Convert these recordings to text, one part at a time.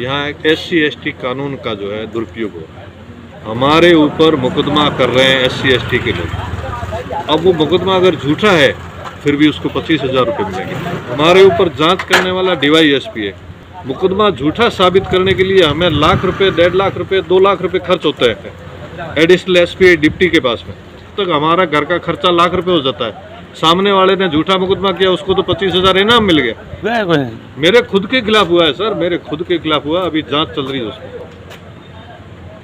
यहाँ एक SC/ST कानून का जो है दुरुपयोग हो रहा है। हमारे ऊपर मुकदमा कर रहे हैं SC/ST के लोग। अब वो मुकदमा अगर झूठा है फिर भी उसको 25,000 रुपये मिलेंगे। हमारे ऊपर जांच करने वाला DYSP है। मुकदमा झूठा साबित करने के लिए हमें लाख रुपए, 1.5 लाख रुपए, 2 लाख रुपए खर्च होते हैं एडिशनल SP डिप्टी के पास में। तक हमारा घर का खर्चा लाख रुपए हो जाता है। सामने वाले ने झूठा मुकदमा किया, उसको तो 25,000 इनाम मिल गया। मेरे खुद के खिलाफ हुआ है सर, मेरे खुद के खिलाफ हुआ, अभी जांच चल रही है उसमें।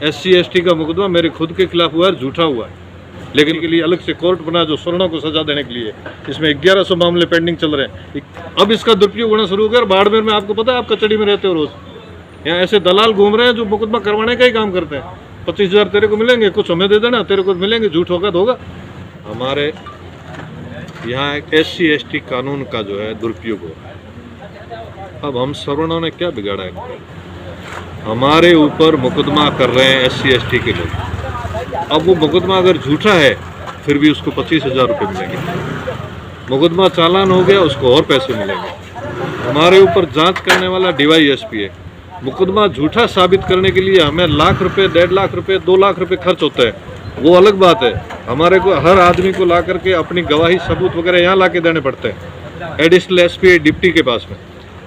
SC/ST का मुकदमा मेरे खुद के खिलाफ हुआ है, झूठा हुआ है, लेकिन के लिए अलग से कोर्ट बना जो स्वर्णों को सजा देने के लिए। इसमें 1100 मामले पेंडिंग चल रहे हैं। अब इसका दुरुपयोग होना शुरू हो गया। बाड़मेर में आपको पता है, आप कचहरी में रहते हो रोज, यहाँ ऐसे दलाल घूम रहे हैं जो मुकदमा करवाने का ही काम करते हैं। 25,000 तेरे को मिलेंगे, कुछ हमें दे देना, तेरे को मिलेंगे, झूठ होगा तो होगा। हमारे यहाँ एक SC/ST कानून का जो है दुरुपयोग हो रहा है। अब हम सवर्णों ने क्या बिगाड़ा है? हमारे ऊपर मुकदमा कर रहे हैं SC/ST के लोग। अब वो मुकदमा अगर झूठा है फिर भी उसको 25,000 रुपये मिलेंगे। मुकदमा चालान हो गया, उसको और पैसे मिलेंगे। हमारे ऊपर जांच करने वाला DYSP है। मुकदमा झूठा साबित करने के लिए हमें लाख रुपए, 1.5 लाख रुपए, 2 लाख रुपए खर्च होते हैं, वो अलग बात है। हमारे को हर आदमी को ला करके अपनी गवाही सबूत वगैरह यहाँ ला के देने पड़ते हैं एडिशनल SP डिप्टी के पास में।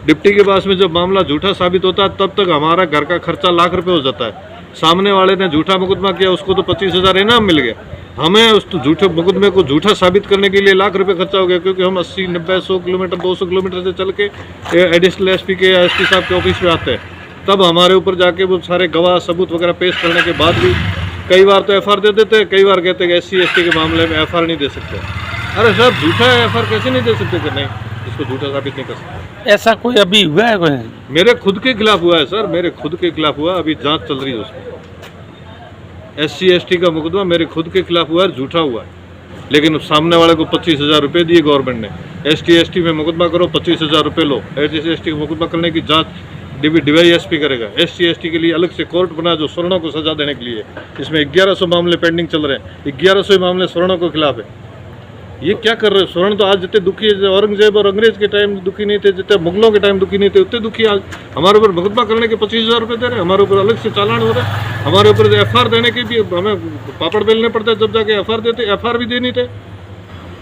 डिप्टी के पास में जब मामला झूठा साबित होता है तब तक हमारा घर का खर्चा लाख रुपए हो जाता है। सामने वाले ने झूठा मुकदमा किया, उसको तो 25,000 इनाम मिल गया। हमें उस झूठे मुकदमे को झूठा साबित करने के लिए लाख रुपए खर्चा हो गया, क्योंकि हम 80, 90, 100 किलोमीटर, 200 किलोमीटर से चल के एडिशनल SP के या SP साहब के ऑफिस में आते हैं। तब हमारे ऊपर जाके वो सारे गवाह सबूत वगैरह पेश करने के बाद भी कई बार तो FR दे देते हैं, कई बार कहते हैं कि SC/ST के मामले में FR नहीं दे सकते। अरे साहब, झूठा है, FR कैसे नहीं दे सकते? कि नहीं, इसको झूठा साबित नहीं कर सकते। ऐसा कोई अभी हुआ है? कोई मेरे खुद के खिलाफ हुआ है सर, मेरे खुद के खिलाफ हुआ, अभी जांच चल रही है उसमें। SC/ST का मुकदमा मेरे खुद के खिलाफ हुआ है, झूठा हुआ है, लेकिन सामने वाले को 25,000 रुपये दिए गवर्नमेंट ने। ST/ST में मुकदमा करो, 25,000 रुपये लो। SC/ST का मुकदमा करने की जाँच DYSP करेगा। SC/ST के लिए अलग से कोर्ट बना जो स्वर्णों को सजा देने के लिए। इसमें 1100 मामले पेंडिंग चल रहे हैं। 1100 मामले स्वर्णों के खिलाफ है। ये क्या कर रहे हैं? स्वर्ण तो आज जितने दुखी है, औरंगजेब और अंग्रेज के टाइम दुखी नहीं थे, जितने मुगलों के टाइम दुखी नहीं थे, उतने दुखी आज। हमारे ऊपर मुकदमा करने के 25,000 रुपये दे रहे हैं, हमारे ऊपर अलग से चालान हो रहा है, हमारे ऊपर FR देने के भी हमें पापड़ बेलने पड़ते हैं। जब जाके FR देते, FR भी देनी थे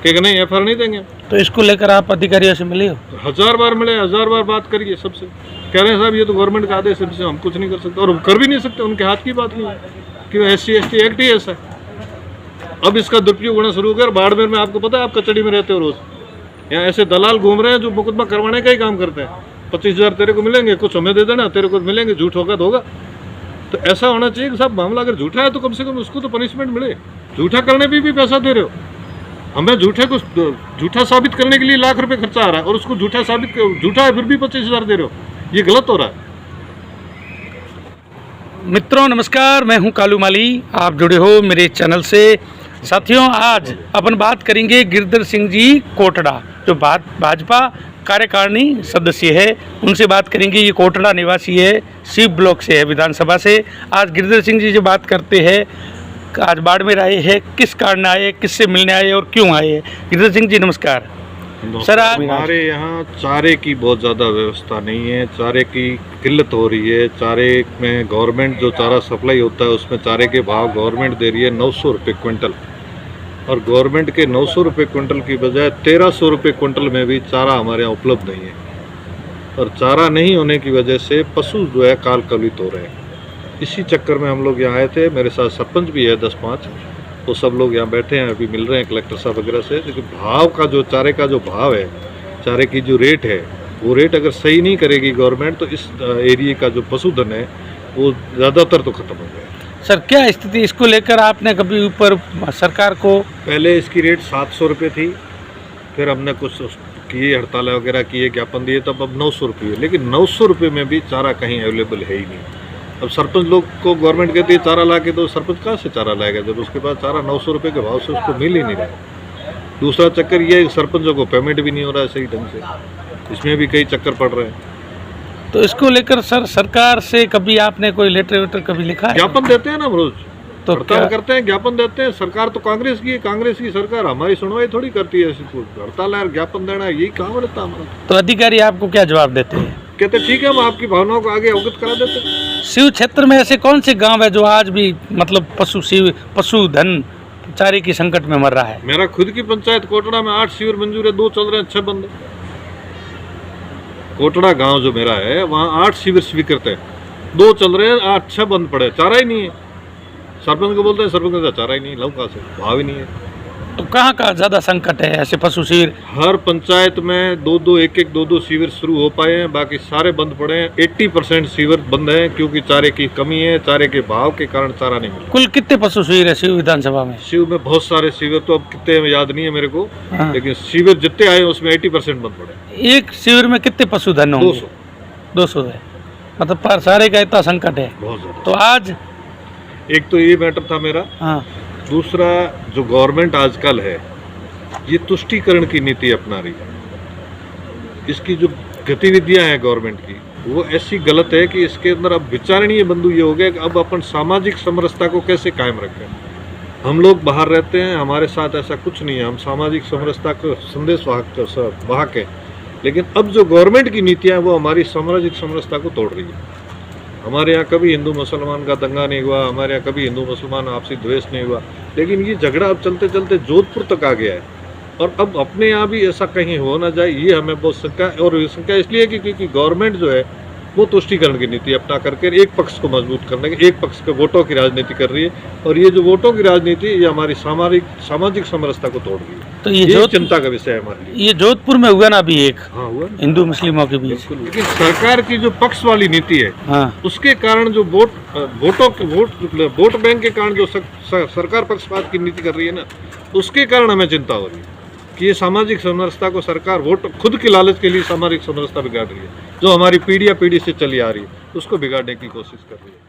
कि नहीं, FR नहीं देंगे। तो इसको लेकर आप अधिकारियों से मिले हो? 1000 बार मिले, 1000 बार बात करिए सबसे। कह रहे हैं साहब ये तो गवर्नमेंट का आदेश है, इससे हम कुछ नहीं कर सकते, और कर भी नहीं सकते, उनके हाथ की बात नहीं है, क्यों SC/ST एक्ट ही ऐसा है। अब इसका दुरुपयोग होना शुरू हो गया। बाड़मेर में आपको पता है, आप कचहरी में रहते हो रोज, यहाँ ऐसे दलाल घूम रहे हैं जो मुकदमा करवाने का ही काम करते हैं। 25,000 तेरे को मिलेंगे, कुछ हमें दे देना, तेरे को मिलेंगे, झूठ होगा तो होगा। तो ऐसा होना चाहिए कि साहब मामला अगर झूठा है तो कम से कम उसको तो पनिशमेंट मिले। झूठा करने पे भी पैसा दे रहे हो, हमें झूठा साबित करने के लिए लाख रुपए खर्चा आ रहा है, और उसको झूठा है फिर भी 25,000 दे रहे हो। ये गलत हो रहा है। मित्रों नमस्कार, मैं हूं कालू माली, आप जुड़े हो मेरे चैनल से। साथियों, आज अपन बात करेंगे गिरधर सिंह जी कोटड़ा, जो भाजपा कार्यकारिणी सदस्य है, उनसे बात करेंगे। ये कोटड़ा निवासी है, शिव ब्लॉक से है, विधानसभा से। आज गिरधर सिंह जी जो बात करते हैं, आज बाड़मेर आए हैं, किस कारण आए, किससे मिलने आए और क्यों आए? गिरधर सिंह जी नमस्कार। सर, हमारे यहाँ चारे की बहुत ज़्यादा व्यवस्था नहीं है, चारे की किल्लत हो रही है। चारे में गवर्नमेंट जो चारा सप्लाई होता है उसमें चारे के भाव गवर्नमेंट दे रही है 900 रुपये क्विंटल, और गवर्नमेंट के 900 रुपये क्विंटल की बजाय 1300 रुपये क्विंटल में भी चारा हमारे यहाँ उपलब्ध नहीं है। और चारा नहीं होने की वजह से पशु जो है काल कलुषित हो रहे हैं। इसी चक्कर में हम लोग यहाँ आए थे, मेरे साथ सरपंच भी है 10-5, तो सब लोग यहाँ बैठे हैं, अभी मिल रहे हैं कलेक्टर साहब वगैरह से। क्योंकि भाव का जो चारे का जो भाव है, चारे की जो रेट है, वो रेट अगर सही नहीं करेगी गवर्नमेंट तो इस एरिया का जो पशुधन है वो ज़्यादातर तो ख़त्म हो गया। सर, क्या स्थिति इसको लेकर आपने कभी ऊपर सरकार को? पहले इसकी रेट 700 रुपये थी, फिर हमने कुछ किए, हड़ताल वगैरह किए, ज्ञापन दिए, तब अब 900 रुपये। लेकिन 900 रुपये में भी चारा कहीं अवेलेबल है ही नहीं। अब सरपंच लोग को गवर्नमेंट कहती है चारा ला के, तो सरपंच कहाँ से चारा लाएगा जब उसके पास चारा 900 रुपये के भाव से उसको मिल ही नहीं रहा। दूसरा चक्कर ये है कि सरपंचों को पेमेंट भी नहीं हो रहा है सही ढंग से, इसमें भी कई चक्कर पड़ रहे हैं। तो इसको लेकर सर सरकार से कभी आपने कोई लेटर वेटर कभी लिखा है? ज्ञापन देते हैं ना हम रोज, तो हड़ताल करते हैं, ज्ञापन देते हैं। सरकार तो कांग्रेस की है, कांग्रेस की सरकार, हमारी सुनवाई थोड़ी करती है। हड़ताल है, ज्ञापन देना, यही काम रहता है हमारा। तो अधिकारी आपको क्या जवाब देते हैं? कहते ठीक है, हम आपकी भावनाओं को आगे अवगत करा देते हैं। शिव क्षेत्र में ऐसे कौन से गांव है जो आज भी मतलब पशुधन चारे की संकट में मर रहा है? मेरा खुद की पंचायत कोटड़ा में 8 शिविर मंजूर है, 2 चल रहे हैं, 6 बंद है। कोटड़ा गांव जो मेरा है वहाँ 8 शिविर स्वीकृत है, 2 चल रहे हैं, 8 6 बंद पड़े, चारा ही नहीं है। सरपंच को बोलते हैं, सरपंच का चारा ही नहीं, लौका से भाव ही नहीं है। तो कहाँ का ज्यादा संकट है ऐसे पशु शिविर? हर पंचायत में 2-2 1-1 2-2 शिविर शुरू हो पाए हैं, बाकी सारे बंद पड़े हैं। 80% शिविर बंद हैं क्योंकि चारे की कमी है, चारे के भाव के कारण चारा नहीं मिला। कुल कितने पशु शिविर है शिव विधानसभा में? शिव में बहुत सारे शिविर, तो अब कितने याद नहीं है मेरे को, हाँ। लेकिन शिविर जितने आए उसमें 80% बंद पड़े। एक शिविर में कितने पशुधन होंगे? 200 है, मतलब पर सारे का इतना संकट है। बहुत ज्यादा। तो आज एक तो ये मैटर था मेरा। हाँ, दूसरा, जो गवर्नमेंट आजकल है ये तुष्टीकरण की नीति अपना रही है। इसकी जो गतिविधियां हैं गवर्नमेंट की वो ऐसी गलत है कि इसके अंदर अब विचारणीय बिंदु ये हो गया कि अब अपन सामाजिक समरसता को कैसे कायम रखें। हम लोग बाहर रहते हैं, हमारे साथ ऐसा कुछ नहीं है, हम सामाजिक समरसता को संदेश वाहक है, लेकिन अब जो गवर्नमेंट की नीतियां हैं वो हमारी सामाजिक समरसता को तोड़ रही है। हमारे यहाँ कभी हिंदू मुसलमान का दंगा नहीं हुआ, हमारे यहाँ कभी हिंदू मुसलमान आपसी द्वेष नहीं हुआ, लेकिन ये झगड़ा अब चलते चलते जोधपुर तक आ गया है। और अब अपने यहाँ भी ऐसा कहीं हो ना जाए, ये हमें बहुत शंका है। और शंका इसलिए कि क्योंकि गवर्नमेंट जो है वो तुष्टीकरण की नीति अपना करके एक पक्ष को मजबूत करने के, एक पक्ष के वोटों की राजनीति कर रही है, और ये जो वोटों की राजनीति ये हमारी सामाजिक समरसता को तोड़ रही है। तो ये चिंता का विषय है हमारे लिए। ये जोधपुर में हुआ ना भी एक, हाँ हुआ, हिंदू मुस्लिमों के बीच। लेकिन सरकार की जो पक्ष वाली नीति है हाँ, उसके कारण जो वोट बैंक के कारण जो सरकार पक्षपात की नीति कर रही है ना, उसके कारण हमें चिंता हो रही है कि ये सामाजिक समरसता को सरकार वोट खुद के लालच के लिए सामाजिक समरसता बिगाड़ रही है, जो हमारी पीढ़ी से चली आ रही है उसको बिगाड़ने की कोशिश कर रही है।